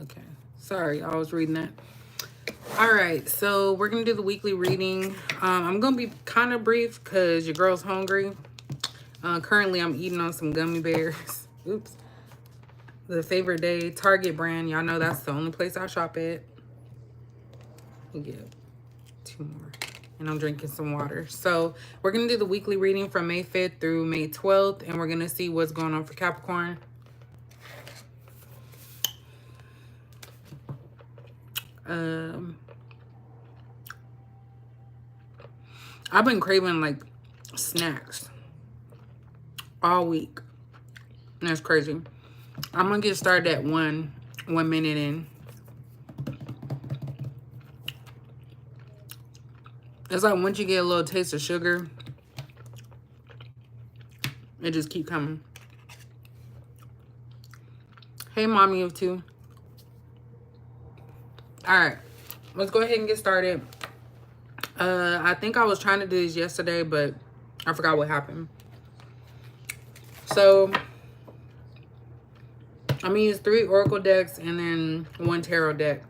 Okay. Sorry, I was reading that. All right, so we're going to do the weekly reading. I'm going to be kind of brief because your girl's hungry. Currently, I'm eating on some gummy bears. Oops. The favorite day, Target brand. Y'all know that's the only place I shop at. Let me get 2 more. And I'm drinking some water. So we're going to do the weekly reading from May 5th through May 12th. And we're going to see what's going on for Capricorn. I've been craving like snacks all week. And that's crazy. I'm going to get started at 1 minute in. It's like once you get a little taste of sugar, it just keep coming. Hey, mommy of 2. All right, let's go ahead and get started. I think I was trying to do this yesterday, but I forgot what happened. So I'm gonna use 3 oracle decks and then 1 tarot deck.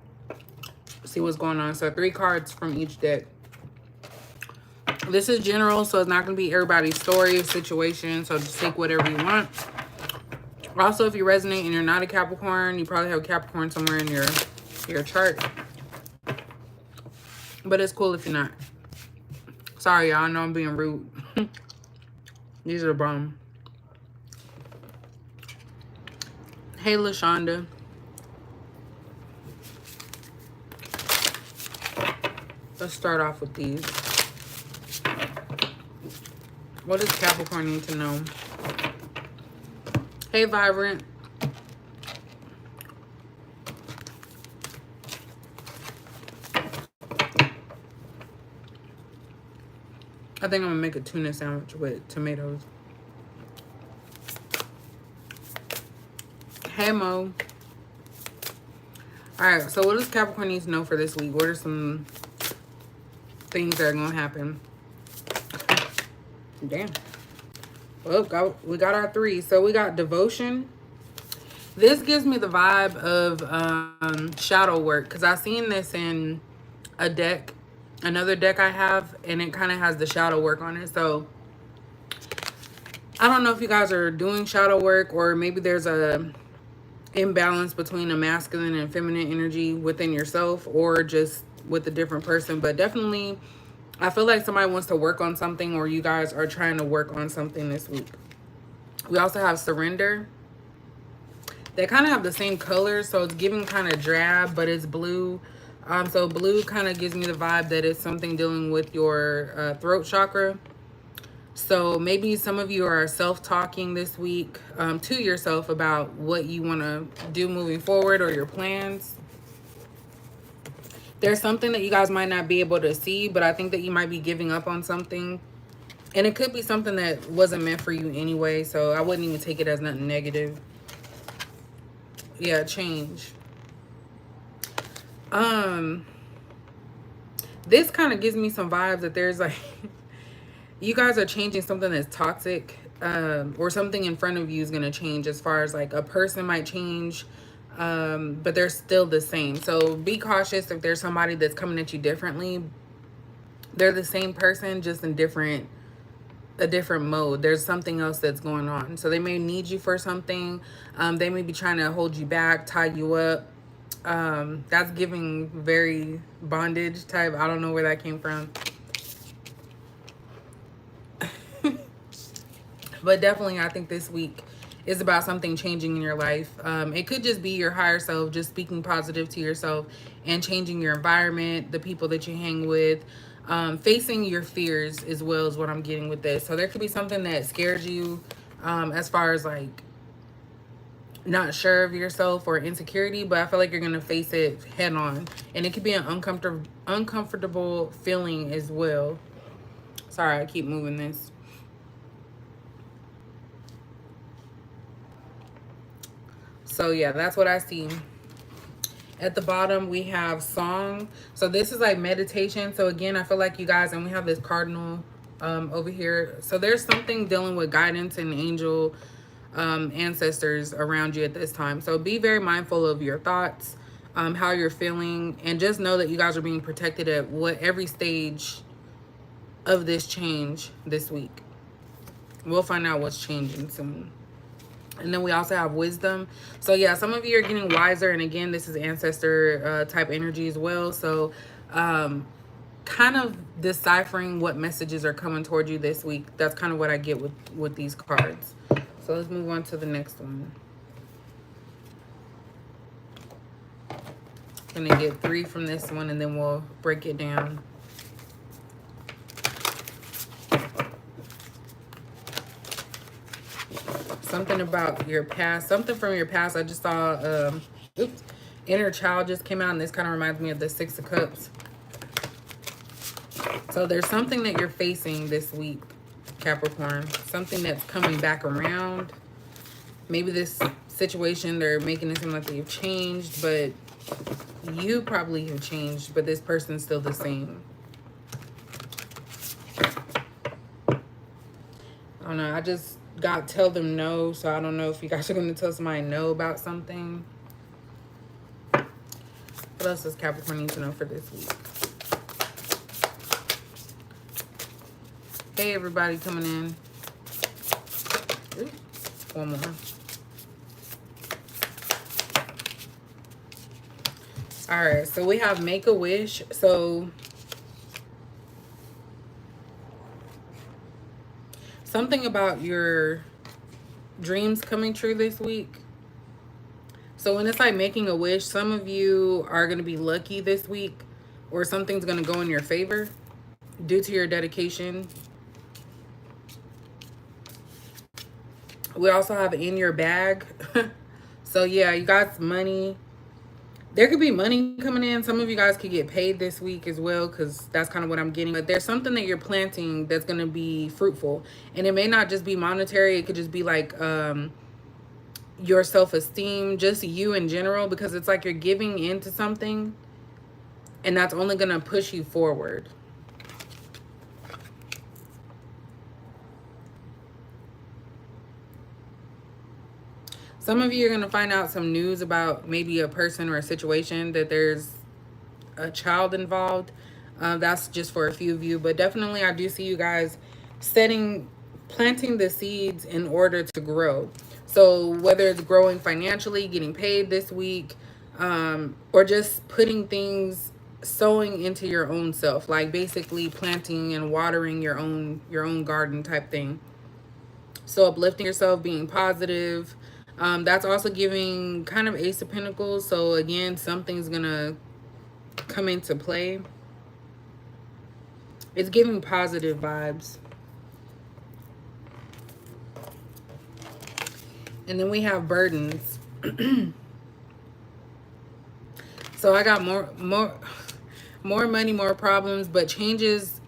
See what's going on. So 3 cards from each deck. This is general, so it's not gonna be everybody's story or situation. So just take whatever you want. Also, if you resonate and you're not a Capricorn, you probably have a Capricorn somewhere in your chart. But it's cool if you're not. Sorry, y'all. I know I'm being rude. These are the bomb. Hey, LaShonda. Let's start off with these. What does Capricorn need to know? Hey, Vibrant. I think I'm gonna make a tuna sandwich with tomatoes. Hey, Mo. Alright, so what does Capricorn need to know for this week? What are some things that are gonna happen? Damn. Well, we got our 3. So we got devotion. This gives me the vibe of shadow work, because I've seen this in a deck, another deck I have, and it kind of has the shadow work on it. So I don't know if you guys are doing shadow work, or maybe there's a imbalance between a masculine and feminine energy within yourself, or just with a different person. But definitely I feel like somebody wants to work on something, or you guys are trying to work on something this week. We also have surrender. They kind of have the same colors, so it's giving kind of drab, but it's blue. So blue kind of gives me the vibe that it's something dealing with your throat chakra. So maybe some of you are self-talking this week to yourself about what you want to do moving forward, or your plans. There's something that you guys might not be able to see, but I think that you might be giving up on something. And it could be something that wasn't meant for you anyway, so I wouldn't even take it as nothing negative. Yeah, change. This kind of gives me some vibes that there's like you guys are changing something that's toxic, or something in front of you is going to change, as far as like a person might change, but they're still the same. So be cautious if there's somebody that's coming at you differently. They're the same person, just in a different mode. There's something else that's going on. So they may need you for something. They may be trying to hold you back, tie you up. That's giving very bondage type. I don't know where that came from. But definitely, I think this week is about something changing in your life. It could just be your higher self, just speaking positive to yourself and changing your environment, the people that you hang with, facing your fears as well is what I'm getting with this. So there could be something that scares you, as far as like not sure of yourself or insecurity, but I feel like you're going to face it head on. And it could be an uncomfortable feeling as well. Sorry, I keep moving this. So yeah, that's what I see. At the bottom, we have song. So this is like meditation. So again, I feel like you guys, and we have this cardinal over here. So there's something dealing with guidance and angel ancestors around you at this time. So be very mindful of your thoughts, how you're feeling, and just know that you guys are being protected at every stage of this change this week. We'll find out what's changing soon. And then we also have wisdom. So yeah, some of you are getting wiser. And again, this is ancestor type energy as well. So kind of deciphering what messages are coming toward you this week. That's kind of what I get with these cards. So let's move on to the next one. I'm gonna get 3 from this one and then we'll break it down. Something about your past, something from your past. I just saw, inner child just came out, and this kind of reminds me of the 6 of Cups. So there's something that you're facing this week, Capricorn. Something that's coming back around. Maybe this situation, they're making it seem like they've changed, but you probably have changed, but this person's still the same. I don't know. I just got tell them no, so I don't know if you guys are going to tell somebody no about something. What else does Capricorn need to know for this week? Hey, everybody coming in. Ooh, one more. All right, so we have make a wish. So something about your dreams coming true this week. So when it's like making a wish, some of you are going to be lucky this week, or something's going to go in your favor due to your dedication. We also have in your bag. So yeah, you got money. There could be money coming in. Some of you guys could get paid this week as well, because that's kind of what I'm getting. But there's something that you're planting that's going to be fruitful. And it may not just be monetary. It could just be like your self-esteem, just you in general, because it's like you're giving into something, and that's only going to push you forward. Some of you are going to find out some news about maybe a person or a situation that there's a child involved. That's just for a few of you. But definitely I do see you guys planting the seeds in order to grow. So whether it's growing financially, getting paid this week, or just putting things, sowing into your own self, like basically planting and watering your own garden type thing. So uplifting yourself, being positive. That's also giving kind of Ace of Pentacles. So again, something's gonna come into play. It's giving positive vibes. And then we have burdens. So I got more money, more problems, but things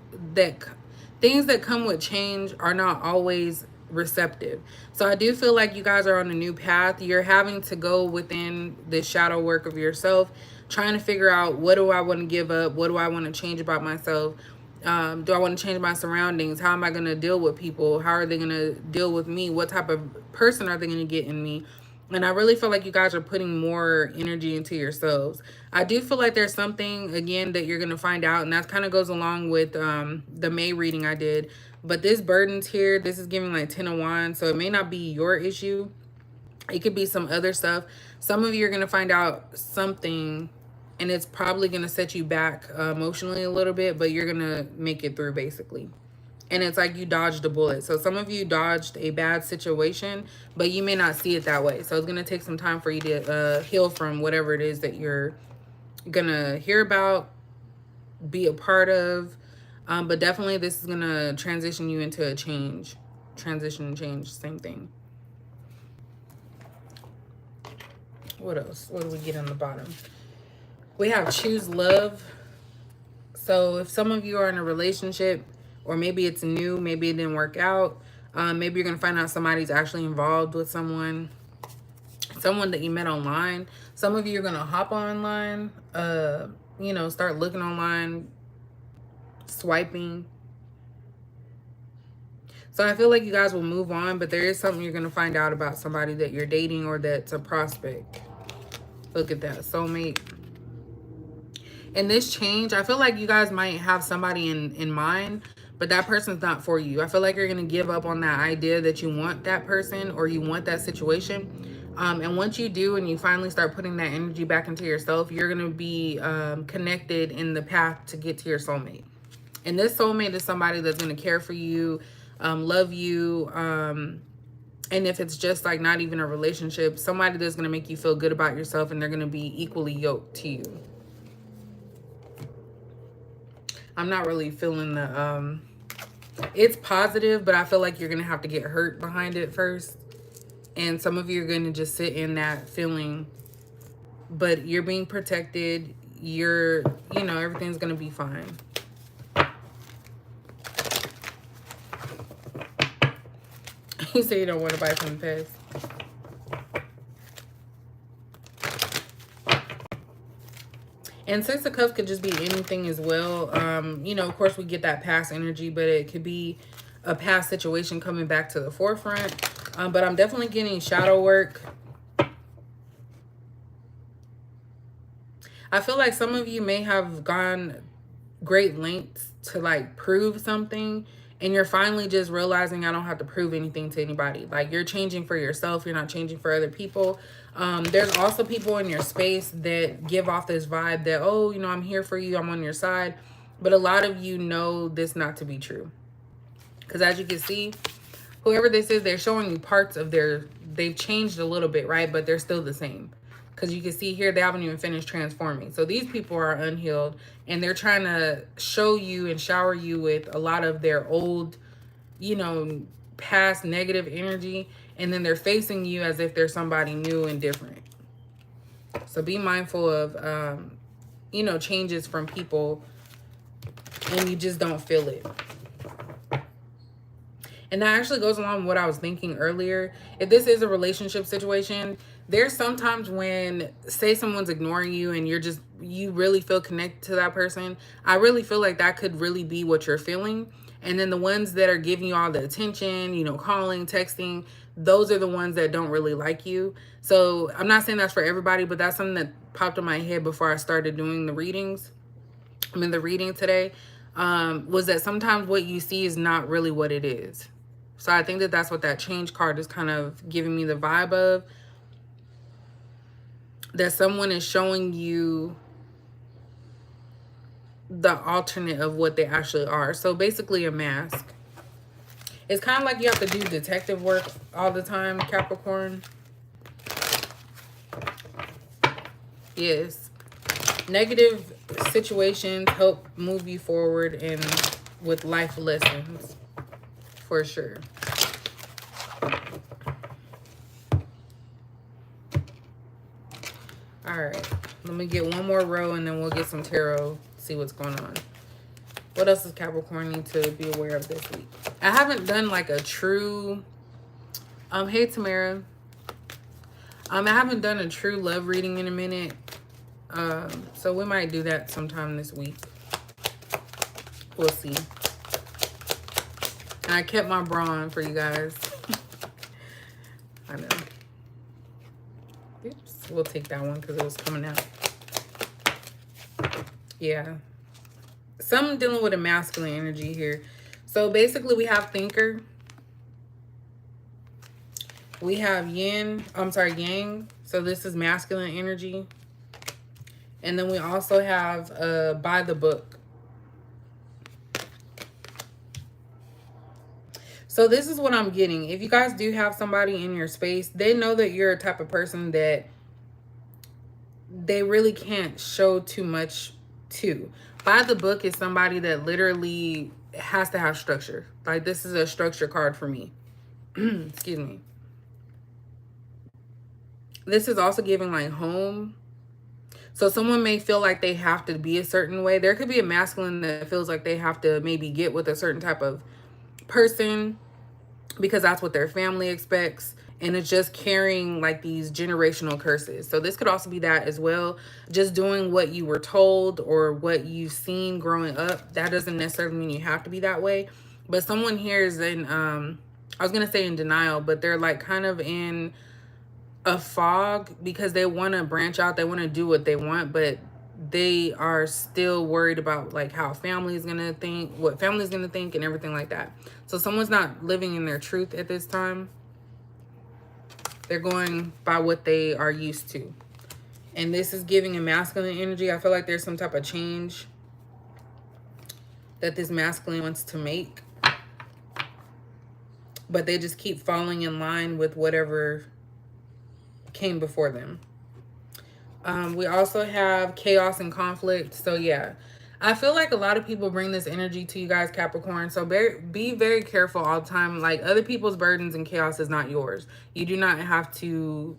that come with change are not always receptive. So I do feel like you guys are on a new path. You're having to go within the shadow work of yourself, trying to figure out, what do I want to give up? What do I want to change about myself? Do I want to change my surroundings? How am I going to deal with people? How are they going to deal with me? What type of person are they going to get in me? And I really feel like you guys are putting more energy into yourselves. I do feel like there's something, again, that you're going to find out. And that kind of goes along with the May reading I did. But this burden's here. This is giving like 10 of Wands. So it may not be your issue. It could be some other stuff. Some of you are going to find out something, and it's probably going to set you back emotionally a little bit. But you're going to make it through, basically. And it's like you dodged a bullet. So some of you dodged a bad situation, but you may not see it that way. So it's going to take some time for you to heal from whatever it is that you're going to hear about, be a part of. But definitely this is going to transition you into a change. Transition and change, same thing. What else? What do we get on the bottom? We have choose love. So if some of you are in a relationship, or maybe it's new, maybe it didn't work out, maybe you're going to find out somebody's actually involved with someone that you met online. Some of you are going to hop online, you know, start looking online, swiping. So I feel like you guys will move on, but there is something you're going to find out about somebody that you're dating or that's a prospect. Look at that, soulmate. And this change, I feel like you guys might have somebody in mind, but that person's not for you. I feel like you're going to give up on that idea that you want that person or you want that situation. And once you do and you finally start putting that energy back into yourself, you're going to be connected in the path to get to your soulmate. And this soulmate is somebody that's going to care for you, love you, and if it's just like not even a relationship, somebody that's going to make you feel good about yourself, and they're going to be equally yoked to you. I'm not really feeling the it's positive, but I feel like you're going to have to get hurt behind it first. And some of you are going to just sit in that feeling, but you're being protected. You're, you know, everything's going to be fine. You say you don't want to buy from the past. And Six of Cups could just be anything as well. You know, of course, we get that past energy, but it could be a past situation coming back to the forefront. But I'm definitely getting shadow work. I feel like some of you may have gone great lengths to like prove something, and you're finally just realizing I don't have to prove anything to anybody. Like, you're changing for yourself. You're not changing for other people. There's also people in your space that give off this vibe that, oh, you know, I'm here for you. I'm on your side. But a lot of you know this not to be true. Because as you can see, whoever this is, they're showing you parts of they've changed a little bit, right? But they're still the same. Because you can see here, they haven't even finished transforming. So these people are unhealed, and they're trying to show you and shower you with a lot of their old, you know, past negative energy. And then they're facing you as if they're somebody new and different. So be mindful of, you know, changes from people, and you just don't feel it. And that actually goes along with what I was thinking earlier. If this is a relationship situation, there's sometimes when, say someone's ignoring you and you really feel connected to that person. I really feel like that could really be what you're feeling. And then the ones that are giving you all the attention, you know, calling, texting, those are the ones that don't really like you. So I'm not saying that's for everybody, but that's something that popped in my head before I started doing the readings. The reading today, was that sometimes what you see is not really what it is. So I think that that's what that change card is kind of giving me the vibe of. That someone is showing you the alternate of what they actually are. So basically a mask. It's kind of like you have to do detective work all the time, Capricorn. Yes. Negative situations help move you forward and with life lessons. For sure. All right, let me get one more row and then we'll get some tarot, see what's going on. What else does Capricorn need to be aware of this week? I haven't done like a true, hey Tamara. I haven't done a true love reading in a minute. So we might do that sometime this week. We'll see. And I kept my bra on for you guys. I know. Oops, we'll take that one because it was coming out. Yeah. Something dealing with a masculine energy here. So basically we have thinker. We have yang. So this is masculine energy. And then we also have by the book. So this is what I'm getting. If you guys do have somebody in your space, they know that you're a type of person that they really can't show too much to. By the book is somebody that literally has to have structure. Like, this is a structure card for me. Excuse me. This is also giving like home. So someone may feel like they have to be a certain way. There could be a masculine that feels like they have to maybe get with a certain type of person because that's what their family expects, and it's just carrying like these generational curses. So this could also be that as well, just doing what you were told or what you've seen growing up. That doesn't necessarily mean you have to be that way, But someone here is in, I was going to say in denial, but they're like kind of in a fog because they want to branch out. They want to do what they want, but they are still worried about like how family is going to think, what family is going to think and everything like that. So someone's not living in their truth at this time. They're going by what they are used to. And this is giving a masculine energy. I feel like there's some type of change that this masculine wants to make. But they just keep falling in line with whatever came before them. We also have chaos and conflict. So yeah, I feel like a lot of people bring this energy to you guys, Capricorn. So be very careful all the time. Like, other people's burdens and chaos is not yours. You do not have to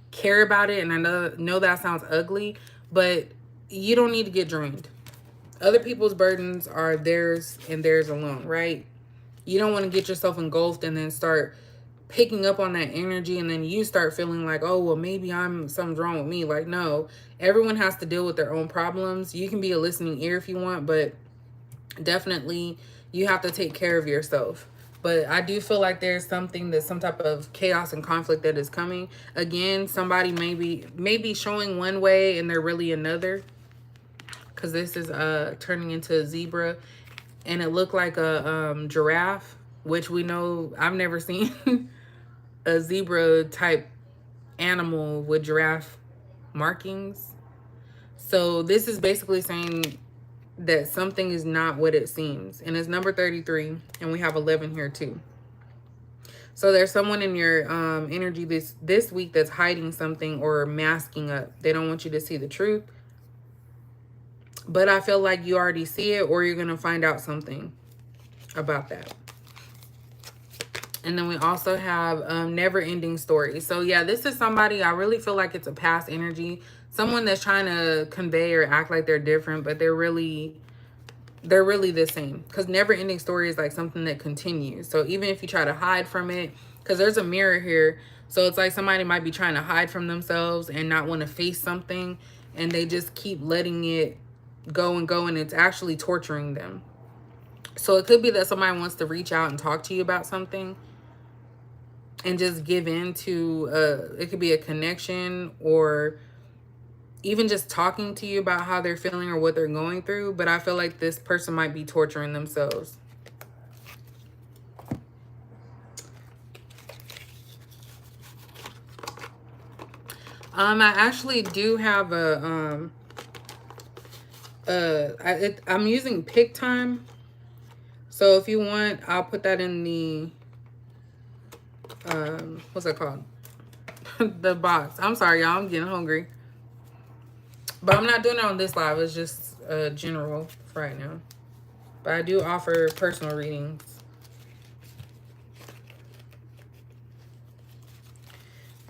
care about it. And I know that sounds ugly, but you don't need to get drained. Other people's burdens are theirs and theirs alone, right? You don't want to get yourself engulfed and then start picking up on that energy, and then you start feeling like, oh, well, maybe something's wrong with me. Like, no, everyone has to deal with their own problems. You can be a listening ear if you want, but definitely you have to take care of yourself. But I do feel like there's something, that's some type of chaos and conflict that is coming. Again, somebody may be showing one way and they're really another, because this is turning into a zebra, and it looked like a giraffe, which we know, I've never seen a zebra type animal with giraffe markings. So this is basically saying that something is not what it seems. And it's number 33, and we have 11 here too. So there's someone in your energy this week that's hiding something or masking up. They don't want you to see the truth. But I feel like you already see it, or you're going to find out something about that. And then we also have never-ending stories. So yeah, this is somebody, I really feel like it's a past energy. Someone that's trying to convey or act like they're different, but they're really the same. Because never-ending story is like something that continues. So even if you try to hide from it, because there's a mirror here. So it's like somebody might be trying to hide from themselves and not want to face something. And they just keep letting it go and go, and it's actually torturing them. So it could be that somebody wants to reach out and talk to you about something and just give in to it could be a connection, or even just talking to you about how they're feeling or what they're going through. But I feel like this person might be torturing themselves. I actually do have a I'm using pick time. So if you want, I'll put that in the what's that called? The box. I'm sorry, y'all, I'm getting hungry. But I'm not doing it on this live. It's just general for right now. But I do offer personal readings.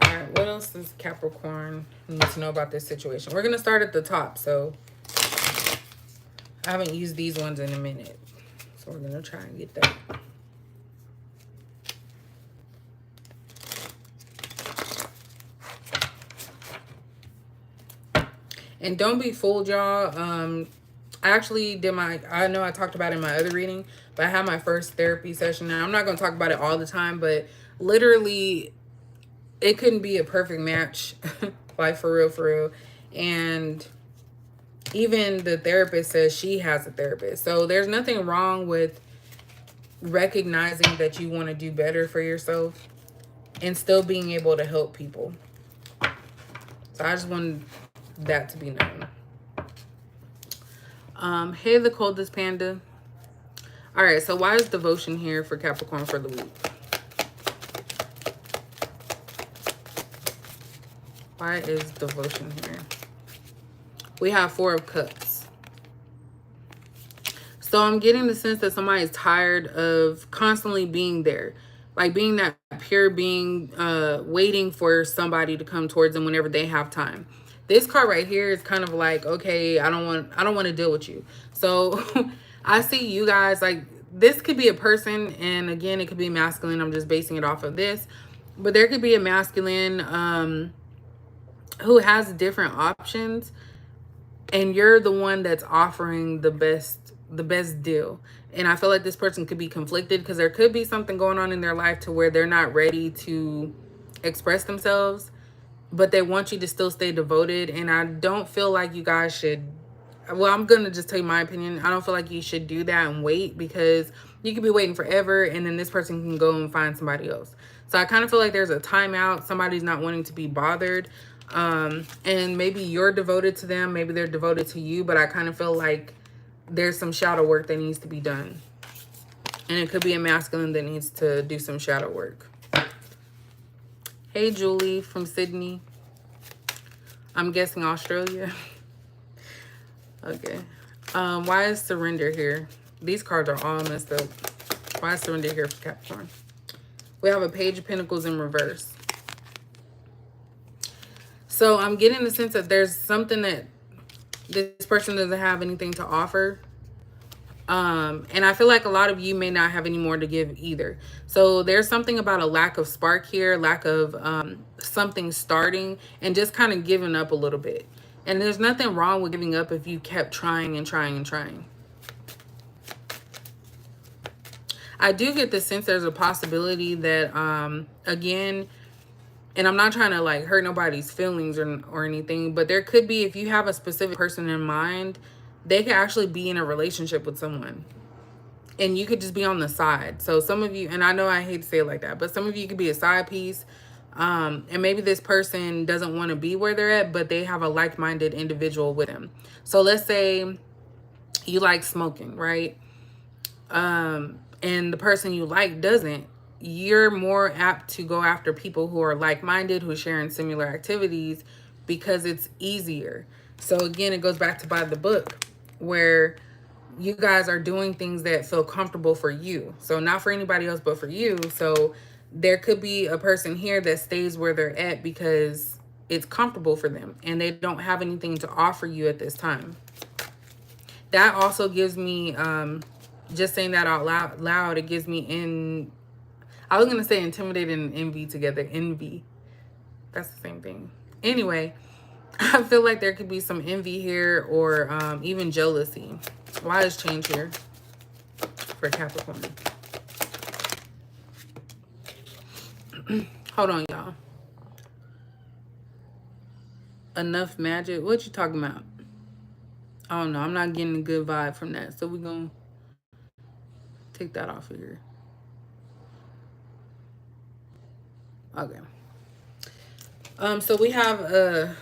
All right, what else does Capricorn need to know about this situation? We're going to start at the top. So I haven't used these ones in a minute. So we're going to try and get that. And don't be fooled, y'all. I actually did I know I talked about it in my other reading, but I had my first therapy session. Now, I'm not going to talk about it all the time, but literally, it couldn't be a perfect match. Like, for real. And even the therapist says she has a therapist. So there's nothing wrong with recognizing that you want to do better for yourself and still being able to help people. So I just wanted that to be known. Hey, the coldest panda. All right, so why is devotion here for Capricorn for the week? Why is devotion here? We have 4 of Cups. So I'm getting the sense that somebody's tired of constantly being there. Like being that pure being, waiting for somebody to come towards them whenever they have time. This card right here is kind of like, okay, I don't want to deal with you. So I see you guys, like, this could be a person, and again, it could be masculine. I'm just basing it off of this. But there could be a masculine who has different options, and you're the one that's offering the best the best deal. And I feel like this person could be conflicted because there could be something going on in their life to where they're not ready to express themselves, but they want you to still stay devoted. And I don't feel like you guys should, well, I'm gonna just tell you my opinion. I don't feel like you should do that and wait, because you could be waiting forever and then this person can go and find somebody else. So I kind of feel like there's a timeout. Somebody's not wanting to be bothered. And maybe you're devoted to them, maybe they're devoted to you, but I kind of feel like there's some shadow work that needs to be done. And it could be a masculine that needs to do some shadow work. Hey, Julie from Sydney. I'm guessing Australia. Okay. Why is surrender here? These cards are all messed up. Why is surrender here for Capricorn? We have a Page of Pentacles in reverse. So I'm getting the sense that there's something that this person doesn't have anything to offer. And I feel like a lot of you may not have any more to give either. So there's something about a lack of spark here, lack of something starting, and just kind of giving up a little bit. And there's nothing wrong with giving up if you kept trying and trying and trying. I do get the sense there's a possibility that, again, and I'm not trying to like hurt nobody's feelings or anything, but there could be, if you have a specific person in mind, they could actually be in a relationship with someone. And you could just be on the side. So some of you, and I know I hate to say it like that, but some of you could be a side piece. And maybe this person doesn't want to be where they're at, but they have a like-minded individual with them. So let's say you like smoking, right? And the person you like doesn't. You're more apt to go after people who are like-minded, who are sharing similar activities, because it's easier. So again, it goes back to by the book, where you guys are doing things that feel comfortable for you. So not for anybody else, but for you. So there could be a person here that stays where they're at because it's comfortable for them and they don't have anything to offer you at this time. That also gives me, just saying that out loud, it gives me I was going to say intimidated and envy together. Envy. That's the same thing. Anyway, I feel like there could be some envy here, or even jealousy. Why is change here for Capricorn? Hold on, y'all. Enough magic. What you talking about? I don't know. I'm not getting a good vibe from that. So we're going to take that off of here. Okay. So we have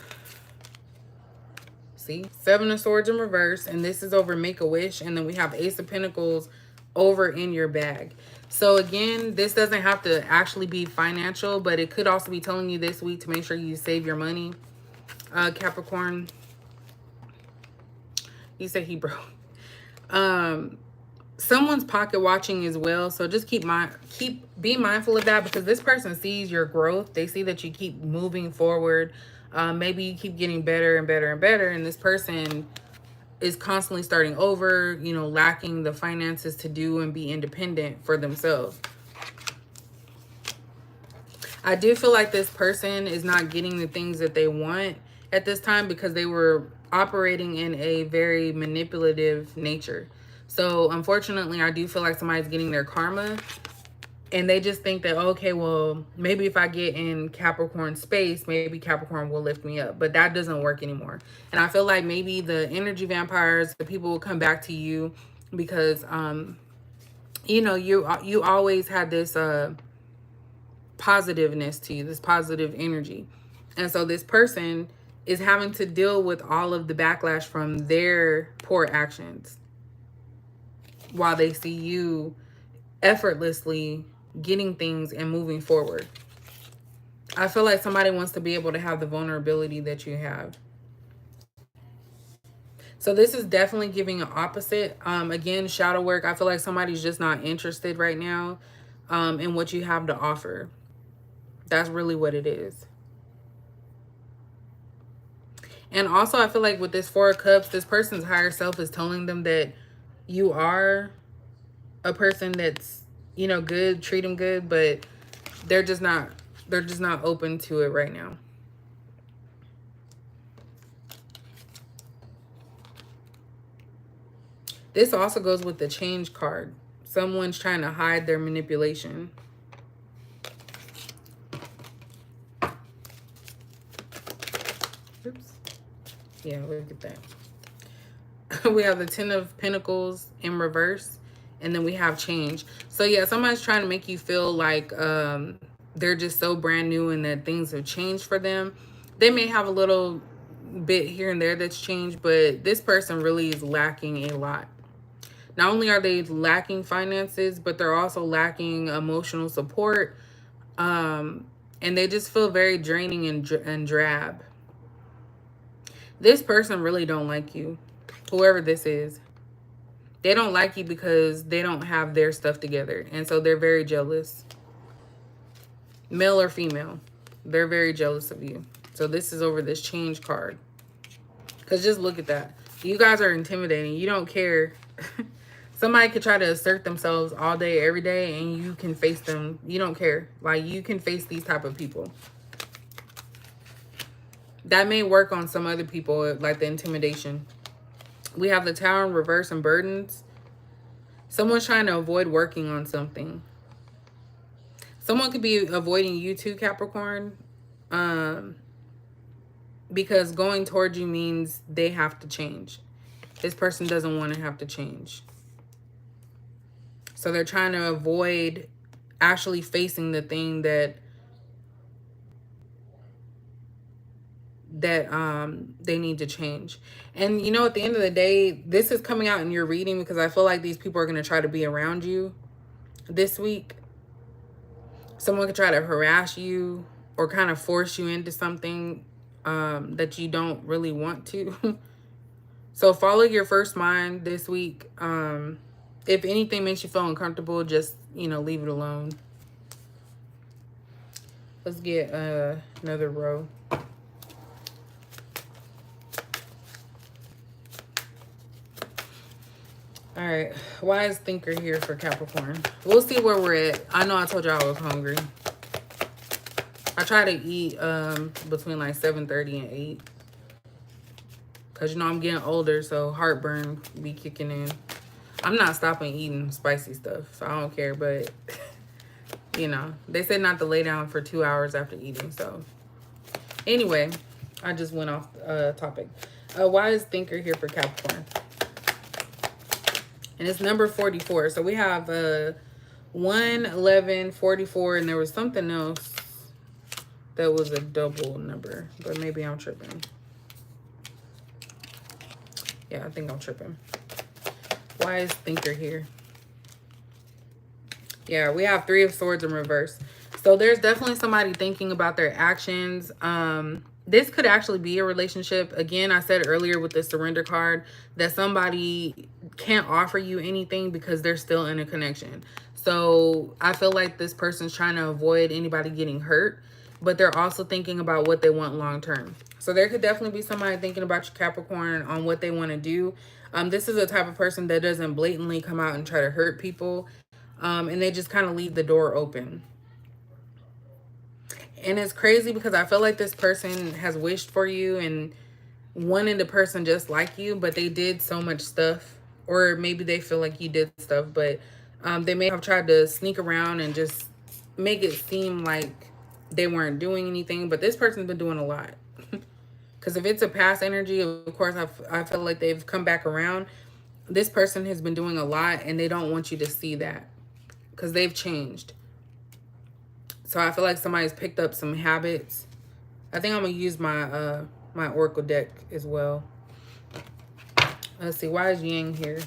see, Seven of Swords in reverse, and this is over Make-A-Wish, and then we have Ace of Pentacles over in your bag. So again, this doesn't have to actually be financial, but it could also be telling you this week to make sure you save your money. Capricorn, you said he broke. Someone's pocket watching as well, so just be mindful of that, because this person sees your growth. They see that you keep moving forward. Maybe you keep getting better and better and better, and this person is constantly starting over, you know, lacking the finances to do and be independent for themselves. I do feel like this person is not getting the things that they want at this time because they were operating in a very manipulative nature. So unfortunately, I do feel like somebody's getting their karma, and they just think that, okay, well, maybe if I get in Capricorn space, maybe Capricorn will lift me up. But that doesn't work anymore. And I feel like maybe the energy vampires, the people will come back to you because, you know, you always had this positiveness to you, this positive energy. And so this person is having to deal with all of the backlash from their poor actions, while they see you effortlessly getting things and moving forward. I feel like somebody wants to be able to have the vulnerability that you have. So this is definitely giving an opposite. Again, shadow work. I feel like somebody's just not interested right now in what you have to offer. That's really what it is. And also, I feel like with this Four of Cups, this person's higher self is telling them that you are a person that's, you know, good, treat them good, but they're just not open to it right now. This also goes with the change card. Someone's trying to hide their manipulation. Oops. Yeah, look at that. We have the Ten of Pentacles in reverse, and then we have change. So yeah, somebody's trying to make you feel like they're just so brand new and that things have changed for them. They may have a little bit here and there that's changed, but this person really is lacking a lot. Not only are they lacking finances, but they're also lacking emotional support. And they just feel very draining and drab. This person really don't like you, whoever this is. They don't like you because they don't have their stuff together. And so they're very jealous. Male or female, they're very jealous of you. So this is over this change card. Because just look at that. You guys are intimidating. You don't care. Somebody could try to assert themselves all day, every day, and you can face them. You don't care. Like, you can face these type of people. That may work on some other people, like the intimidation. We have the Tower in reverse and burdens. Someone's trying to avoid working on something. Someone could be avoiding you too, Capricorn. Because going towards you means they have to change. This person doesn't want to have to change. So they're trying to avoid actually facing the thing that they need to change. And you know, at the end of the day, this is coming out in your reading because I feel like these people are going to try to be around you this week. Someone could try to harass you or kind of force you into something that you don't really want to. So follow your first mind this week. If anything makes you feel uncomfortable, just, you know, leave it alone. Let's get another row. All right, wise thinker here for Capricorn. We'll see where we're at. I know I told y'all I was hungry. I try to eat between like 7:30 and 8. Because, you know, I'm getting older, so heartburn be kicking in. I'm not stopping eating spicy stuff, so I don't care. But, you know, they said not to lay down for 2 hours after eating. So, anyway, I just went off topic. Wise thinker here for Capricorn. And it's number 44. So we have 1, 11, 44, and there was something else that was a double number. But maybe I'm tripping. Yeah, I think I'm tripping. Wise thinker here. Yeah, we have 3 of Swords in reverse. So there's definitely somebody thinking about their actions. This could actually be a relationship. Again, I said earlier with the surrender card that somebody can't offer you anything because they're still in a connection. So I feel like this person's trying to avoid anybody getting hurt, but they're also thinking about what they want long term. So there could definitely be somebody thinking about your Capricorn on what they want to do. This is a type of person that doesn't blatantly come out and try to hurt people. And they just kind of leave the door open. And it's crazy because I feel like this person has wished for you and wanted a person just like you, but they did so much stuff. Or maybe they feel like you did stuff, but they may have tried to sneak around and just make it seem like they weren't doing anything. But this person's been doing a lot. Because if it's a past energy, of course, I feel like they've come back around. This person has been doing a lot and they don't want you to see that because they've changed. So I feel like somebody's picked up some habits. I think I'm going to use my my Oracle deck as well. Let's see. Why is Yang here?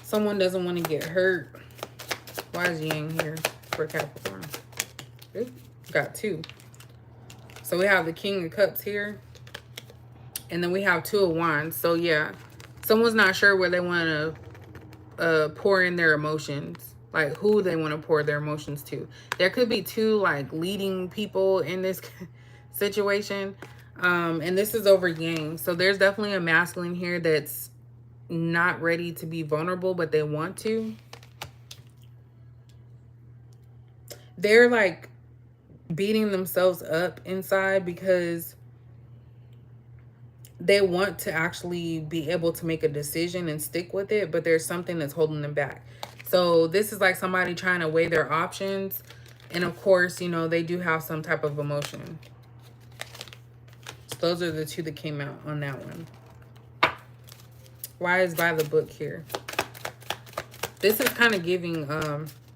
Someone doesn't want to get hurt. Why is Yang here for Capricorn? Ooh, got 2. So we have the King of Cups here. And then we have 2 of Wands. So yeah, someone's not sure where they want to pour in their emotions. Like who they want to pour their emotions to. There could be 2 like leading people in this situation. And this is over Yang. So there's definitely a masculine here that's not ready to be vulnerable, but they want to. They're like beating themselves up inside because they want to actually be able to make a decision and stick with it, but there's something that's holding them back. So this is like somebody trying to weigh their options. And of course, you know, they do have some type of emotion. So those are the two that came out on that one. Why is by the book here? This is kind of giving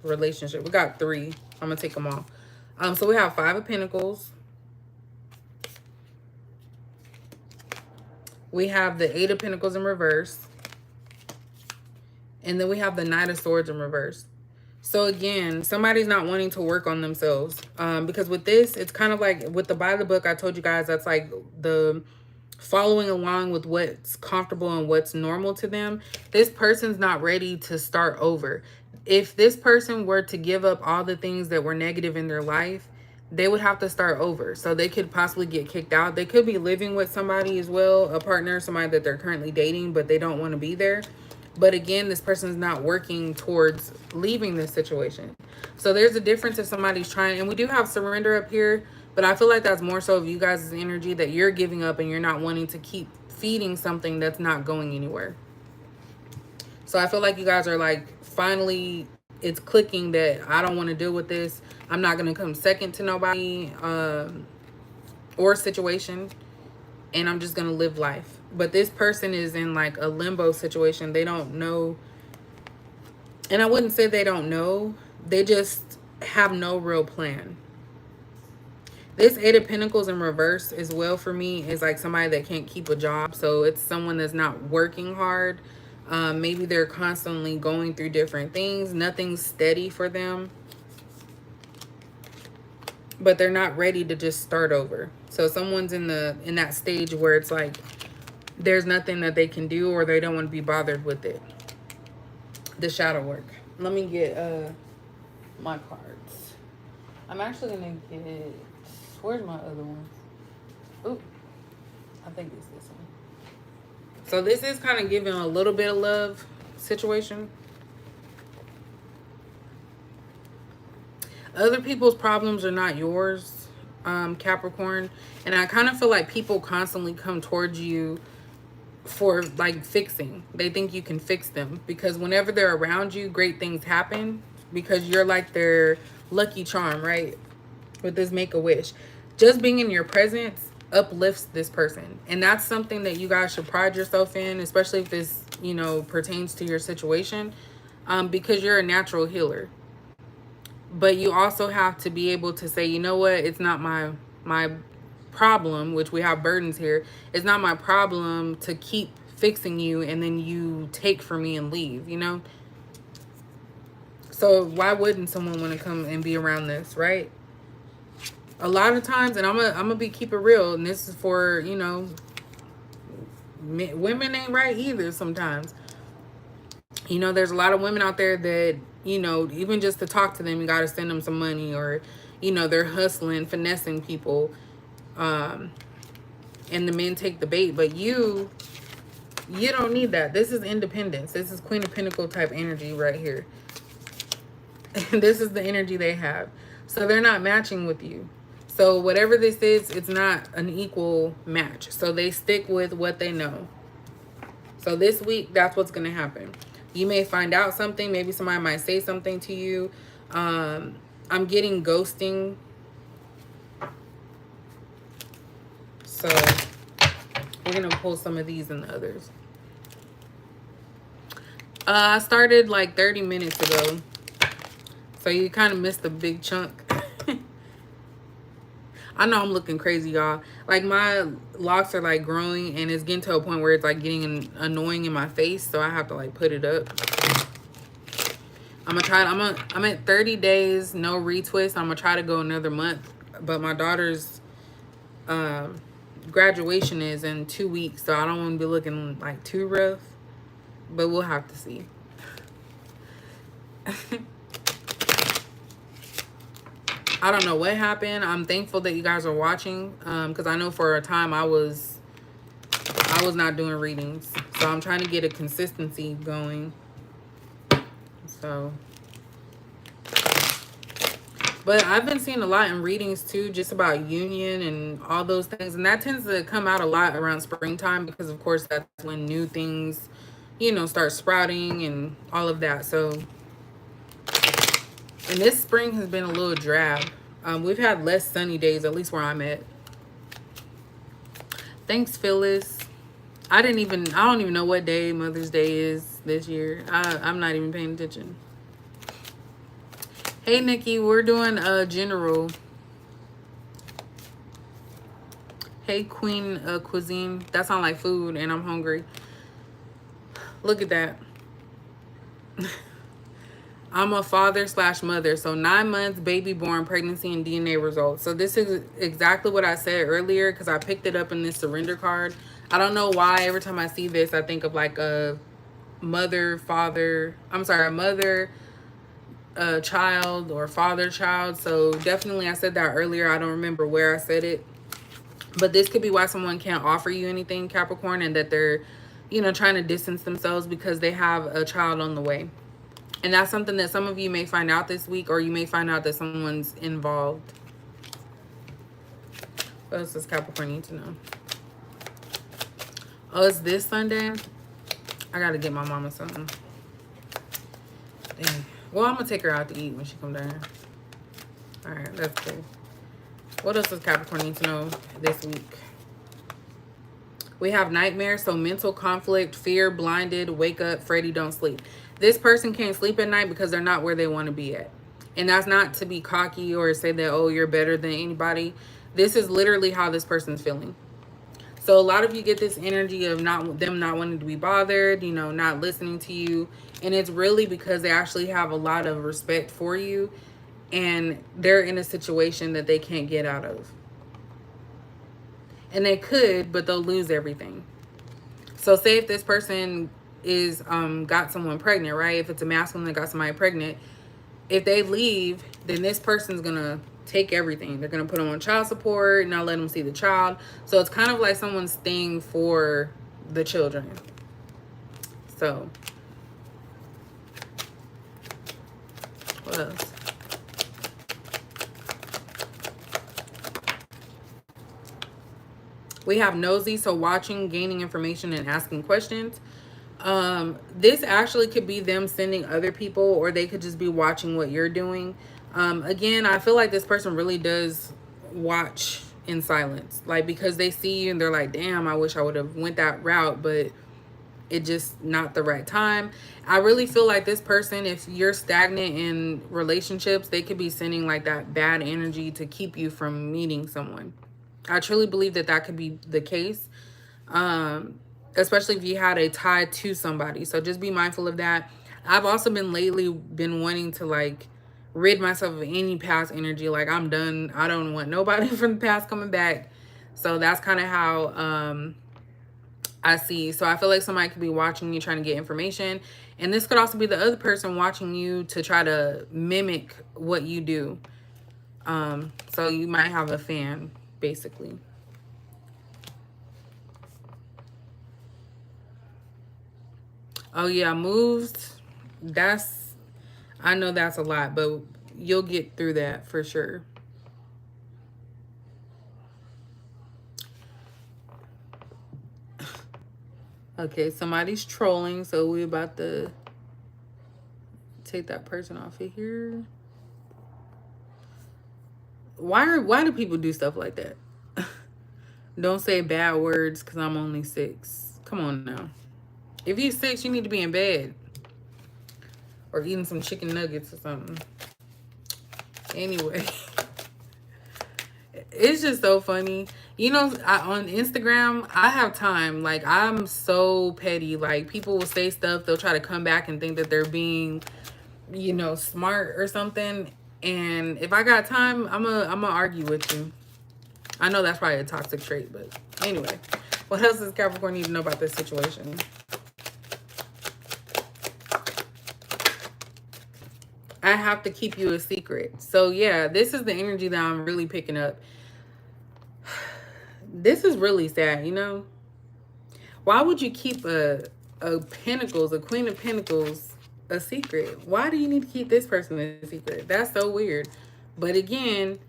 relationship. We got 3. I'm going to take them all. So we have 5 of Pentacles. We have the 8 of Pentacles in reverse. And then we have the Knight of Swords in reverse. So again, somebody's not wanting to work on themselves. Because with this, it's kind of like with the by the book, I told you guys that's like the following along with what's comfortable and what's normal to them. This person's not ready to start over. If this person were to give up all the things that were negative in their life, they would have to start over. So they could possibly get kicked out. They could be living with somebody as well, a partner, somebody that they're currently dating, but they don't want to be there. But again, this person's not working towards leaving this situation. So there's a difference if somebody's trying, and we do have surrender up here, but I feel like that's more so of you guys' energy that you're giving up and you're not wanting to keep feeding something that's not going anywhere. So I feel like you guys are like, finally, it's clicking that I don't want to deal with this. I'm not going to come second to nobody or situation. And I'm just going to live life. But this person is in like a limbo situation. They don't know. And I wouldn't say they don't know. They just have no real plan. This 8 of Pentacles in reverse as well for me is like somebody that can't keep a job. So it's someone that's not working hard. Maybe they're constantly going through different things. Nothing's steady for them. But they're not ready to just start over. So someone's in that stage where it's like there's nothing that they can do, or they don't want to be bothered with it. The shadow work. Let me get my cards. I'm actually gonna get, where's my other one? Ooh, I think it's this one. So this is kind of giving a little bit of love situation. Other people's problems are not yours, Capricorn. And I kind of feel like people constantly come towards you for like fixing. They think you can fix them because whenever they're around you, great things happen because you're like their lucky charm, right? With this Make-A-Wish. Just being in your presence uplifts this person. And that's something that you guys should pride yourself in, especially if this, you know, pertains to your situation, because you're a natural healer. But you also have to be able to say, you know what, it's not my problem, which we have burdens here. It's not my problem to keep fixing you and then you take from me and leave, you know? So why wouldn't someone want to come and be around this, right? A lot of times, and I'm gonna keep it real, and this is for, you know, women ain't right either sometimes. You know, there's a lot of women out there that, you know, even just to talk to them, you got to send them some money, or, you know, they're hustling, finessing people. And the men take the bait. But you don't need that. This is independence. This is Queen of Pentacles type energy right here. This is the energy they have. So they're not matching with you. So whatever this is, it's not an equal match. So they stick with what they know. So this week, that's what's going to happen. You may find out something. Maybe somebody might say something to you. I'm getting ghosting. So we're going to pull some of these and the others. I started like 30 minutes ago. So you kind of missed a big chunk. I know I'm looking crazy, y'all. Like my locks are like growing and it's getting to a point where it's like getting annoying in my face. So I have to like put it up. I'm gonna try. I'm at 30 days, no retwist. I'm gonna try to go another month. But my daughter's graduation is in 2 weeks. So I don't want to be looking like too rough. But we'll have to see. I don't know what happened. I'm thankful that you guys are watching, because I know for a time I was not doing readings. So I'm trying to get a consistency going. So But I've been seeing a lot in readings too, just about union and all those things. And that tends to come out a lot around springtime because, of course, that's when new things, start sprouting and all of that. So, and this spring has been a little drab. We've had less sunny days, at least where I'm at. Thanks, Phyllis. I don't even know what day Mother's Day is this year. I'm not even paying attention. Hey, Nikki, we're doing a general. Hey, Queen Cuisine. That sounds like food, and I'm hungry. Look at that. I'm a father/mother. So 9 months, baby born, pregnancy, and DNA results. So this is exactly what I said earlier because I picked it up in this surrender card. I don't know why every time I see this, I think of like a mother, father. I'm sorry, a mother, a child, or father, child. So definitely I said that earlier. I don't remember where I said it. But this could be why someone can't offer you anything, Capricorn, and that they're, trying to distance themselves because they have a child on the way. And that's something that some of you may find out this week, or you may find out that someone's involved. What else does Capricorn need to know? Oh, it's this Sunday? I gotta get my mama something. Dang. Well, I'm gonna take her out to eat when she come down. Alright, that's cool. What else does Capricorn need to know this week? We have nightmares, so mental conflict, fear, blinded, wake up, Freddy, don't sleep. This person can't sleep at night because they're not where they want to be at. And that's not to be cocky or say that, oh, you're better than anybody. This is literally how this person's feeling. So a lot of you get this energy of them not wanting to be bothered, not listening to you. And it's really because they actually have a lot of respect for you. And they're in a situation that they can't get out of. And they could, but they'll lose everything. So say if this person is got someone pregnant, right? If it's a masculine that got somebody pregnant, if they leave, then this person's gonna take everything. They're gonna put them on child support, not let them see the child. So it's kind of like someone's thing for the children. So what else? We have nosy, so watching, gaining information, and asking questions. This actually could be them sending other people, or they could just be watching what you're doing. Again, I feel like this person really does watch in silence, like because they see you and they're like, damn, I wish I would have went that route, but it just not the right time. I really feel like this person, if you're stagnant in relationships, they could be sending like that bad energy to keep you from meeting someone. I truly believe that that could be the case, especially if you had a tie to somebody. So just be mindful of that. I've also been wanting to like rid myself of any past energy. Like I'm done. I don't want nobody from the past coming back. So that's kind of how I see. So I feel like somebody could be watching you trying to get information. And this could also be the other person watching you to try to mimic what you do. So you might have a fan, basically. Oh yeah, moves. I know that's a lot, but you'll get through that for sure. Okay, somebody's trolling, so we're about to take that person off of here. Why do people do stuff like that? Don't say bad words because I'm only 6. Come on now. If you're 6, you need to be in bed. Or eating some chicken nuggets or something. Anyway. It's just so funny. On Instagram, I have time. Like, I'm so petty. Like, people will say stuff. They'll try to come back and think that they're being, smart or something. And if I got time, I'm gonna argue with you. I know that's probably a toxic trait, but anyway. What else does Capricorn need to know about this situation? I have to keep you a secret. So yeah, this is the energy that I'm really picking up. This is really sad, Why would you keep a Pentacles, a Queen of Pentacles, a secret? Why do you need to keep this person a secret? That's so weird. But again,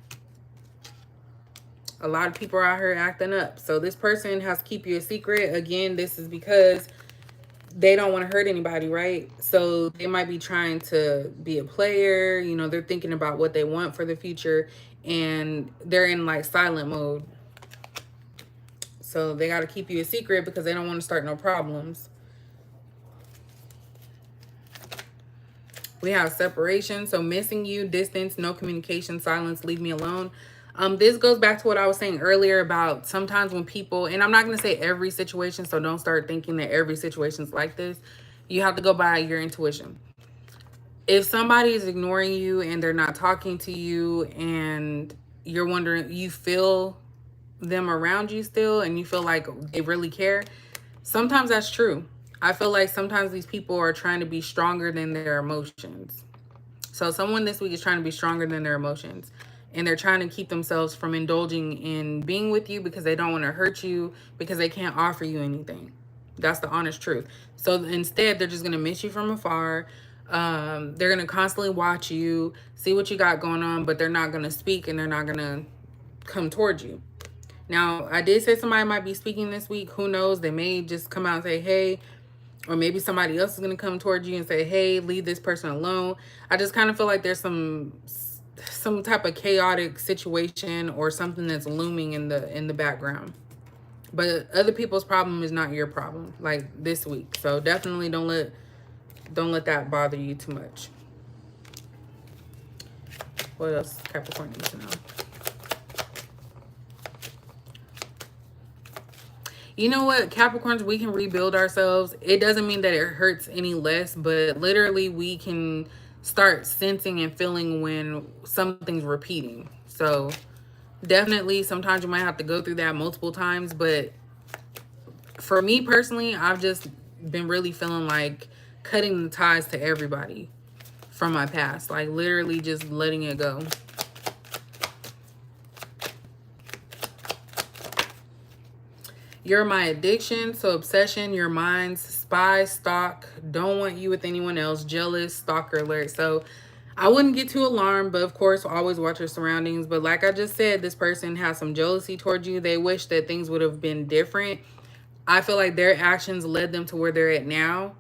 a lot of people are out here acting up. So this person has to keep you a secret. Again, this is because they don't want to hurt anybody, right? So they might be trying to be a player. You know, they're thinking about what they want for the future, and they're in like silent mode. So they got to keep you a secret because they don't want to start no problems. We have separation, so missing you, distance, no communication, silence, leave me alone. This goes back to what I was saying earlier about sometimes when people, and I'm not going to say every situation, so don't start thinking that every situation's like this. You have to go by your intuition. If somebody is ignoring you and they're not talking to you and you're wondering, you feel them around you still and you feel like they really care, sometimes that's true. I feel like sometimes these people are trying to be stronger than their emotions. So someone this week is trying to be stronger than their emotions. And they're trying to keep themselves from indulging in being with you because they don't want to hurt you, because they can't offer you anything. That's the honest truth. So instead, they're just going to miss you from afar. They're going to constantly watch you, see what you got going on, but they're not going to speak and they're not going to come towards you. Now, I did say somebody might be speaking this week. Who knows? They may just come out and say, hey, or maybe somebody else is going to come towards you and say, hey, leave this person alone. I just kind of feel like there's some type of chaotic situation or something that's looming in the background. But other people's problem is not your problem, like this week. So definitely don't let that bother you too much. What else Capricorn needs to know? You know what, Capricorns, we can rebuild ourselves. It doesn't mean that it hurts any less, but literally we can start sensing and feeling when something's repeating. So definitely sometimes you might have to go through that multiple times, but for me personally, I've just been really feeling like cutting the ties to everybody from my past, like literally just letting it go. You're my addiction, so obsession, your mind's spy, stalk, don't want you with anyone else, jealous, stalker alert. So I wouldn't get too alarmed, but of course, always watch your surroundings. But like I just said, this person has some jealousy towards you. They wish that things would have been different. I feel like their actions led them to where they're at now.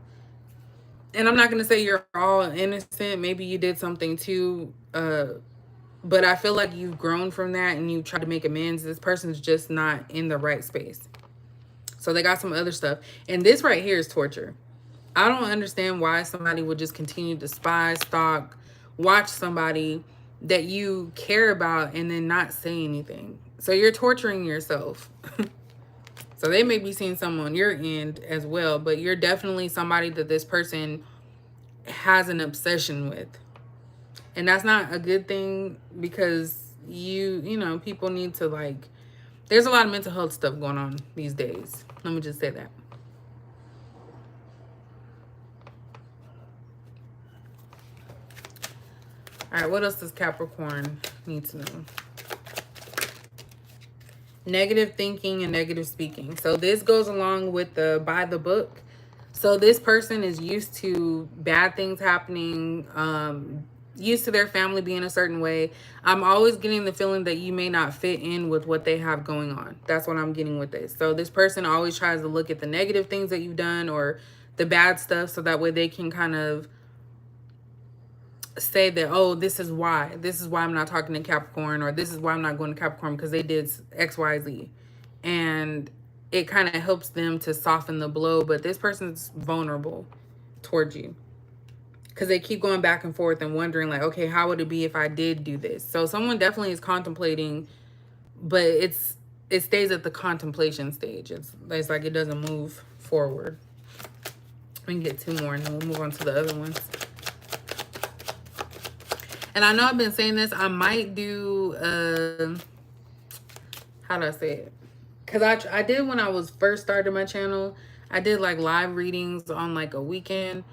And I'm not going to say you're all innocent. Maybe you did something too. But I feel like you've grown from that and you tried to make amends. This person's just not in the right space. So they got some other stuff. And this right here is torture. I don't understand why somebody would just continue to spy, stalk, watch somebody that you care about and then not say anything. So you're torturing yourself. So they may be seeing someone on your end as well, but you're definitely somebody that this person has an obsession with. And that's not a good thing because you know, people need to like, there's a lot of mental health stuff going on these days. Let me just say that. All right, what else does Capricorn need to know? Negative thinking and negative speaking. So this goes along with the by the book. So this person is used to bad things happening, used to their family being a certain way. I'm always getting the feeling that you may not fit in with what they have going on. That's what I'm getting with this. So this person always tries to look at the negative things that you've done or the bad stuff so that way they can kind of say that, oh, this is why I'm not talking to Capricorn, or this is why I'm not going to Capricorn because they did XYZ. And it kind of helps them to soften the blow. But this person's vulnerable towards you because they keep going back and forth and wondering like, okay, how would it be if I did do this? So someone definitely is contemplating, but it stays at the contemplation stage. It's like it doesn't move forward. We can get two more and then we'll move on to the other ones. And I know I've been saying this. I might do, how do I say it? Because I did when I was first starting my channel. I did like live readings on like a weekend.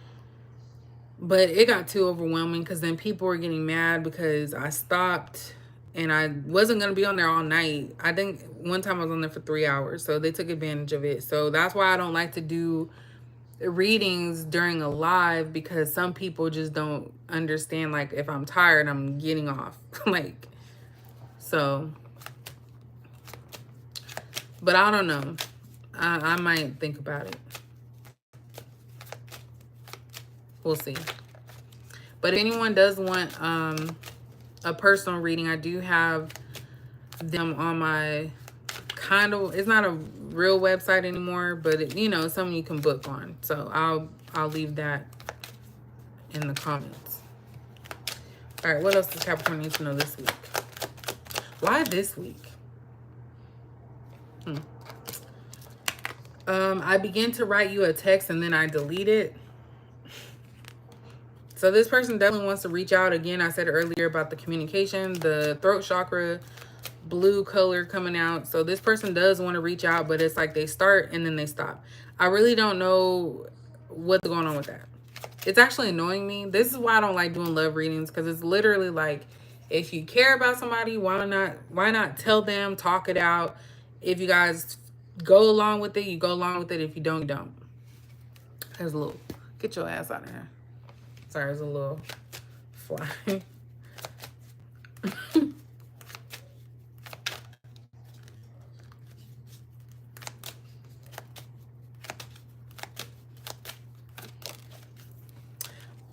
But it got too overwhelming because then people were getting mad because I stopped. And I wasn't going to be on there all night. I think one time I was on there for 3 hours. So they took advantage of it. So that's why I don't like to do readings during a live because some people just don't understand, like, if I'm tired, I'm getting off. Like, so, but I don't know. I might think about it. We'll see. But if anyone does want a personal reading, I do have them on my kind of, it's not a real website anymore, but it, you know, something you can book on. So I'll leave that in the comments. All right, what else does Capricorn need to know this week? Why this week? I began to write you a text and then I delete it. So this person definitely wants to reach out. Again, I said earlier about the communication, the throat chakra, blue color coming out. So this person does want to reach out, but it's like they start and then they stop. I really don't know what's going on with that. It's actually annoying me. This is why I don't like doing love readings, because it's literally like, if you care about somebody, why not tell them, talk it out. If you guys go along with it, you go along with it. If you don't, you don't. There's a little, get your ass out of here. Sorry, there's a little fly.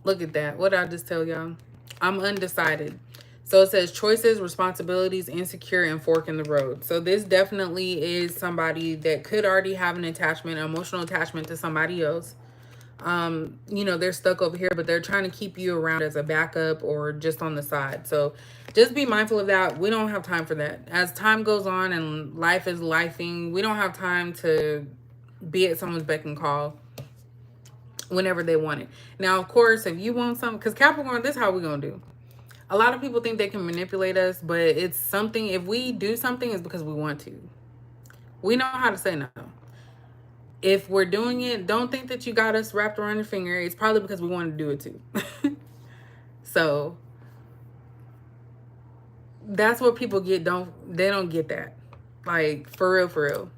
Look at that. What did I just tell y'all? I'm undecided. So it says choices, responsibilities, insecure, and fork in the road. So this definitely is somebody that could already have an attachment, an emotional attachment to somebody else. You know, they're stuck over here, but they're trying to keep you around as a backup or just on the side. So just be mindful of that. We don't have time for that. As time goes on and life is lifing, we don't have time to be at someone's beck and call whenever they want it. Now, of course, if you want something, because Capricorn, this is how we're going to do. A lot of people think they can manipulate us, but it's something, if we do something, it's because we want to. We know how to say no. If we're doing it, don't think that you got us wrapped around your finger. It's probably because we want to do it too. So that's what people get. They don't get that. Like, for real, for real.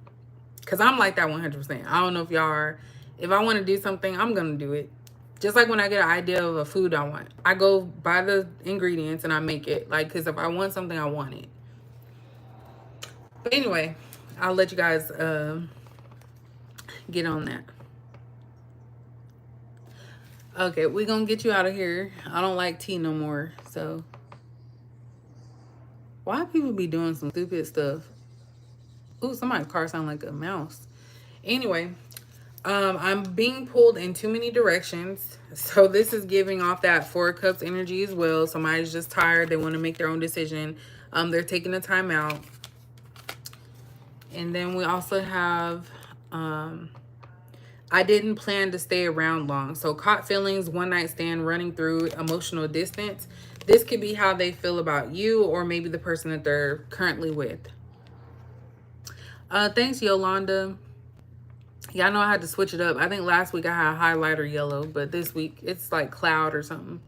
Because I'm like that 100%. I don't know if y'all are. If I want to do something, I'm going to do it. Just like when I get an idea of a food I want, I go buy the ingredients and I make it. Like, because if I want something, I want it. But anyway, I'll let you guys get on that. Okay, we're going to get you out of here. I don't like tea no more. So, why people be doing some stupid stuff? Ooh, somebody's car sound like a mouse. Anyway, I'm being pulled in too many directions. So this is giving off that Four of Cups energy as well. Somebody's just tired. They want to make their own decision. They're taking a time out. And then we also have, I didn't plan to stay around long. So caught feelings, one night stand, running through, emotional distance. This could be how they feel about you or maybe the person that they're currently with. Thanks, Yolanda. Yeah, I know I had to switch it up. I think last week I had highlighter yellow, but this week it's like cloud or something.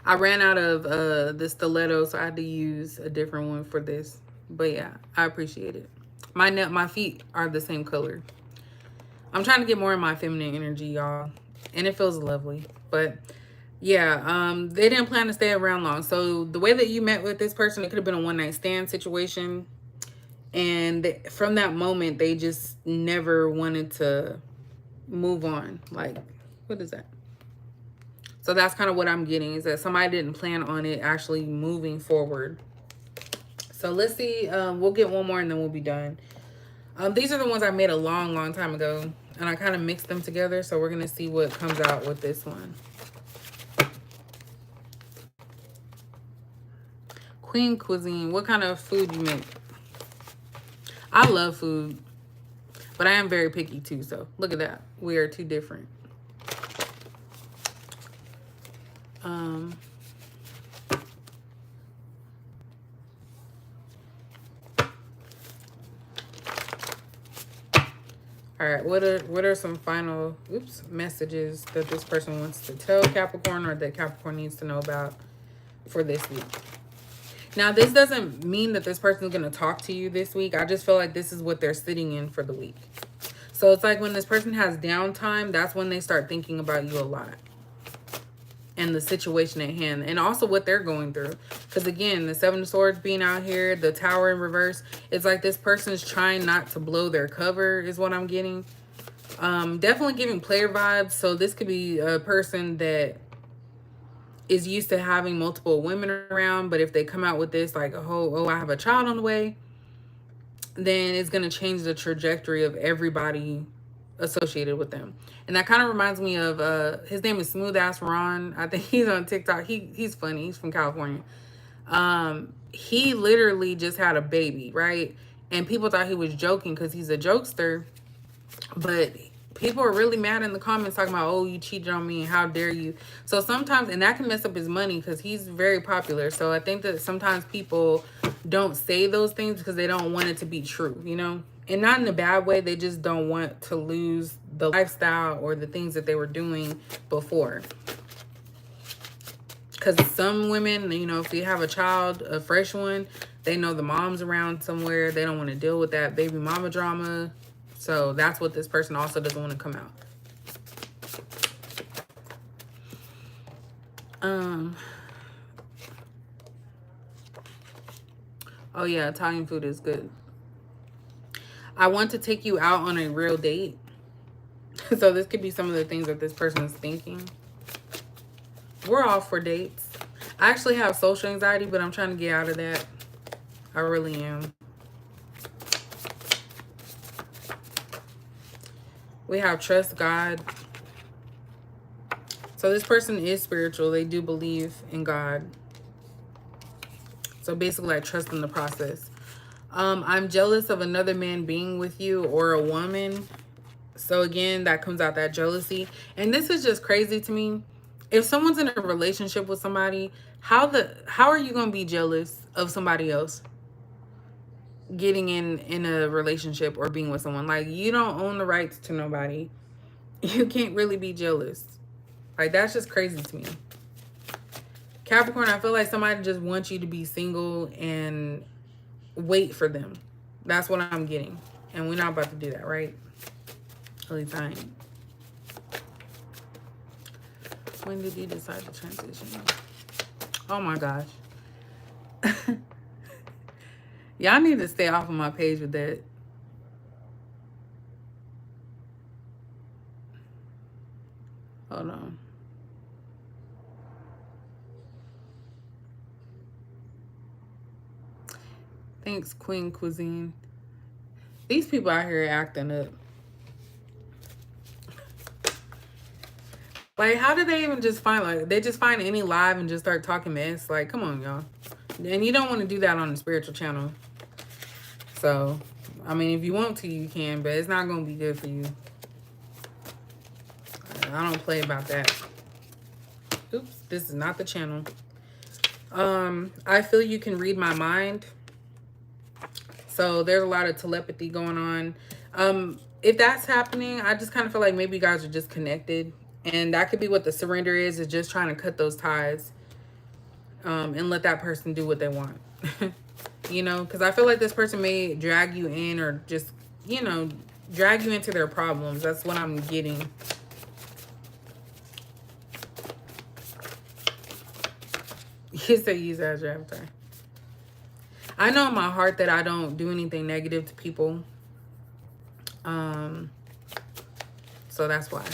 I ran out of the stiletto, so I had to use a different one for this. But yeah, I appreciate it. My feet are the same color. I'm trying to get more of my feminine energy, y'all. And it feels lovely. But yeah, they didn't plan to stay around long. So the way that you met with this person, it could have been a one-night stand situation. And from that moment, they just never wanted to move on. Like, what is that? So that's kind of what I'm getting, is that somebody didn't plan on it actually moving forward. So let's see. We'll get one more and then we'll be done. These are the ones I made a long, long time ago. And I kind of mixed them together. So we're going to see what comes out with this one. Queen Cuisine. What kind of food you make? I love food, but I am very picky too. So look at that. We are two different. All right. What are some final messages that this person wants to tell Capricorn, or that Capricorn needs to know about for this week? Now, this doesn't mean that this person is going to talk to you this week. I just feel like this is what they're sitting in for the week. So it's like when this person has downtime, that's when they start thinking about you a lot. And the situation at hand. And also what they're going through. Because again, the Seven of Swords being out here, the Tower in reverse. It's like this person's trying not to blow their cover is what I'm getting. Definitely giving player vibes. So this could be a person that is used to having multiple women around. But if they come out with this like, oh, I have a child on the way, then it's going to change the trajectory of everybody associated with them. And that kind of reminds me of his name is Smooth Ass Ron. I think he's on TikTok. He's funny. He's from California. He literally just had a baby, right? And people thought he was joking because he's a jokester. But people are really mad in the comments talking about, oh, you cheated on me, how dare you. So sometimes, and that can mess up his money because he's very popular. So I think that sometimes people don't say those things because they don't want it to be true, you know? And not in a bad way. They just don't want to lose the lifestyle or the things that they were doing before. Because some women, you know, if you have a child, a fresh one, they know the mom's around somewhere. They don't want to deal with that baby mama drama. So that's what this person also doesn't want to come out. Oh yeah, Italian food is good. I want to take you out on a real date. So this could be some of the things that this person is thinking. We're off for dates. I actually have social anxiety, but I'm trying to get out of that. I really am. We have trust God. So this person is spiritual. They do believe in God. So basically, I trust in the process. I'm jealous of another man being with you or a woman. So again, that comes out that jealousy. And this is just crazy to me. If someone's in a relationship with somebody, how are you going to be jealous of somebody else getting in a relationship or being with someone? Like, you don't own the rights to nobody. You can't really be jealous. Like, that's just crazy to me. Capricorn, I feel like somebody just wants you to be single and wait for them. That's what I'm getting. And we're not about to do that, right? At least I ain't. When did you decide to transition? Oh my gosh. Y'all need to stay off of my page with that. Hold on. Thanks, Queen Cuisine. These people out here acting up. Like, how did they even just find, like, they just find any live and just start talking mess? Like, come on, y'all. And you don't want to do that on the spiritual channel. So, I mean, if you want to, you can, but it's not going to be good for you. I don't play about that. Oops, this is not the channel. I feel you can read my mind. So there's a lot of telepathy going on. If that's happening, I just kind of feel like maybe you guys are just connected. And that could be what the surrender is just trying to cut those ties. And let that person do what they want. You know, because I feel like this person may drag you in or just, you know, drag you into their problems. That's what I'm getting. You say use that as your avatar. I know in my heart that I don't do anything negative to people. So that's why.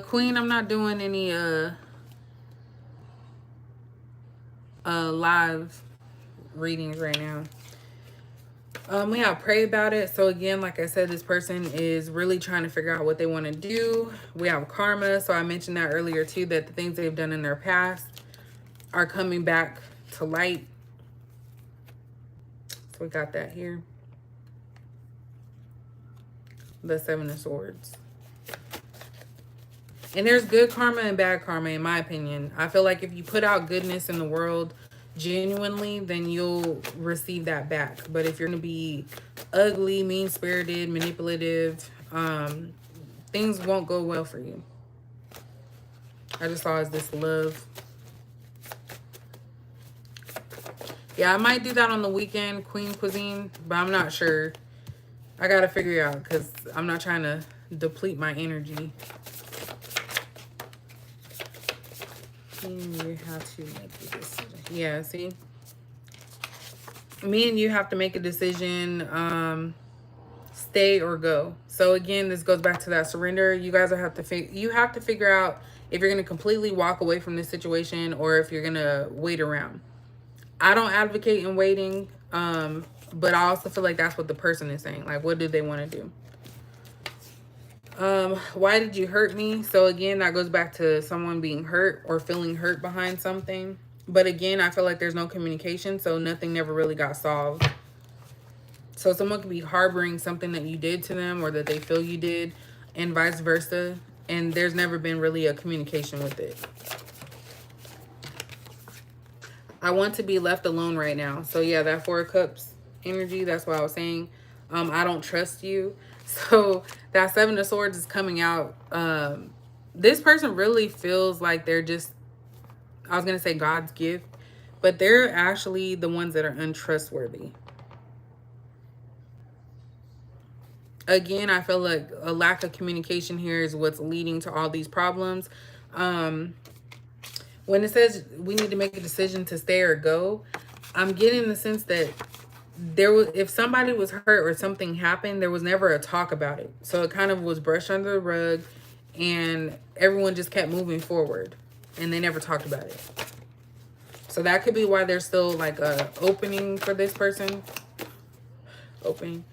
Queen, I'm not doing any live readings right now. We have pray about it. So again, like I said, this person is really trying to figure out what they want to do. We have karma. So I mentioned that earlier too, that the things they've done in their past are coming back to light. So we got that here. The Seven of Swords. And there's good karma and bad karma, in my opinion. I feel like if you put out goodness in the world genuinely, then you'll receive that back. But if you're going to be ugly, mean-spirited, manipulative, things won't go well for you. I just saw as this love. Yeah, I might do that on the weekend, Queen Cuisine, but I'm not sure. I gotta figure it out because I'm not trying to deplete my energy. You have to make a decision. Yeah, see? Me and you have to make a decision, stay or go. So again, this goes back to that surrender. You guys have to figure out if you're going to completely walk away from this situation or if you're going to wait around. I don't advocate in waiting, but I also feel like that's what the person is saying. Like, what do they want to do? Why did you hurt me? So again, that goes back to someone being hurt or feeling hurt behind something. But again, I feel like there's no communication, so nothing never really got solved. So someone could be harboring something that you did to them or that they feel you did, and vice versa. And there's never been really a communication with it. I want to be left alone right now. So yeah, that Four of Cups energy, that's what I was saying. I don't trust you. So that Seven of Swords is coming out. This person really feels like they're just, I was going to say God's gift, but they're actually the ones that are untrustworthy. Again, I feel like a lack of communication here is what's leading to all these problems. When it says we need to make a decision to stay or go, I'm getting the sense that if somebody was hurt or something happened, there was never a talk about it. So it kind of was brushed under the rug and everyone just kept moving forward and they never talked about it. So that could be why there's still like a opening for this person. Opening.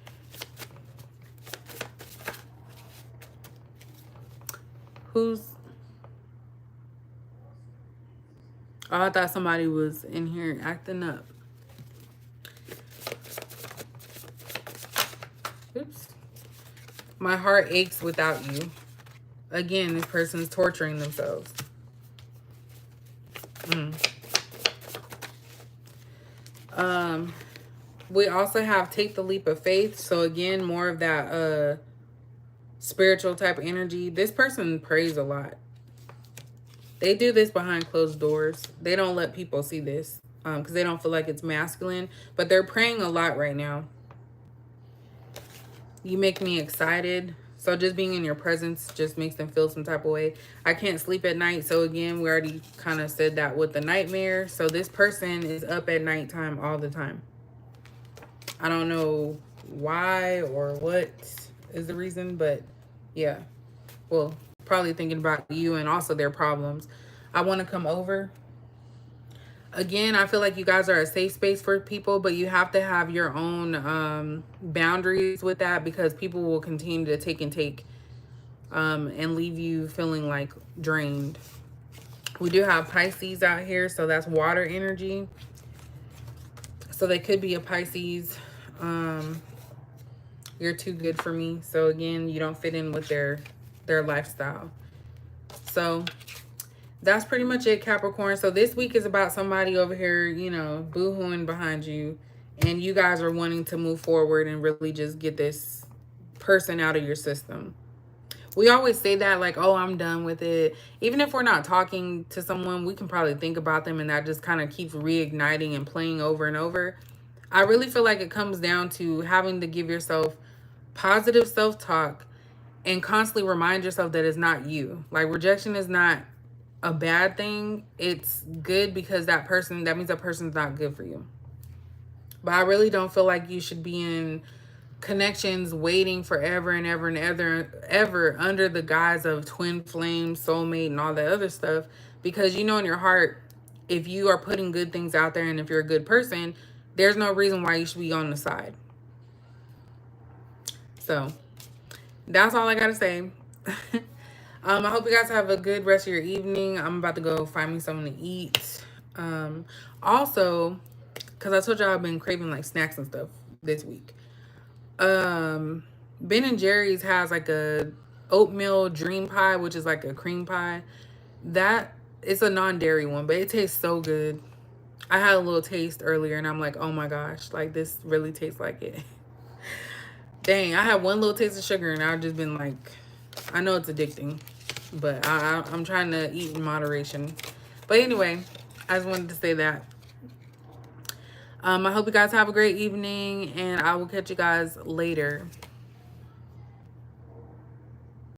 Who's... Oh, I thought somebody was in here acting up. Oops. My heart aches without you. Again, this person's torturing themselves. We also have take the leap of faith. So again, more of that spiritual type of energy. This person prays a lot. They do this behind closed doors. They don't let people see this because they don't feel like it's masculine. But they're praying a lot right now. You make me excited. So just being in your presence just makes them feel some type of way. I can't sleep at night. So again, we already kind of said that with the nightmare. So this person is up at nighttime all the time. I don't know why or what is the reason, but yeah. Well, probably thinking about you and also their problems. I want to come over. Again, I feel like you guys are a safe space for people, but you have to have your own boundaries with that because people will continue to take and leave you feeling like drained. We do have Pisces out here, so that's water energy. So they could be a Pisces. You're too good for me. So again, you don't fit in with their lifestyle. So that's pretty much it, Capricorn. So this week is about somebody over here, you know, boo-hooing behind you. And you guys are wanting to move forward and really just get this person out of your system. We always say that like, oh, I'm done with it. Even if we're not talking to someone, we can probably think about them and that just kind of keeps reigniting and playing over and over. I really feel like it comes down to having to give yourself positive self-talk and constantly remind yourself that it's not you. Like rejection is not a bad thing. It's good because that means that person's not good for you. But I really don't feel like you should be in connections waiting forever and ever and ever under the guise of twin flame, soulmate, and all that other stuff. Because you know in your heart, if you are putting good things out there and if you're a good person, there's no reason why you should be on the side. So that's all I gotta say. I hope you guys have a good rest of your evening. I'm about to go find me something to eat. Also, because I told y'all I've been craving like snacks and stuff this week. Ben and Jerry's has like a oatmeal dream pie, which is like a cream pie. That it's a non-dairy one, but it tastes so good. I had a little taste earlier and I'm like, oh my gosh, like this really tastes like it. Dang, I had one little taste of sugar and I've just been like, I know it's addicting, but I'm trying to eat in moderation. But anyway, I just wanted to say that. I hope you guys have a great evening and I will catch you guys later.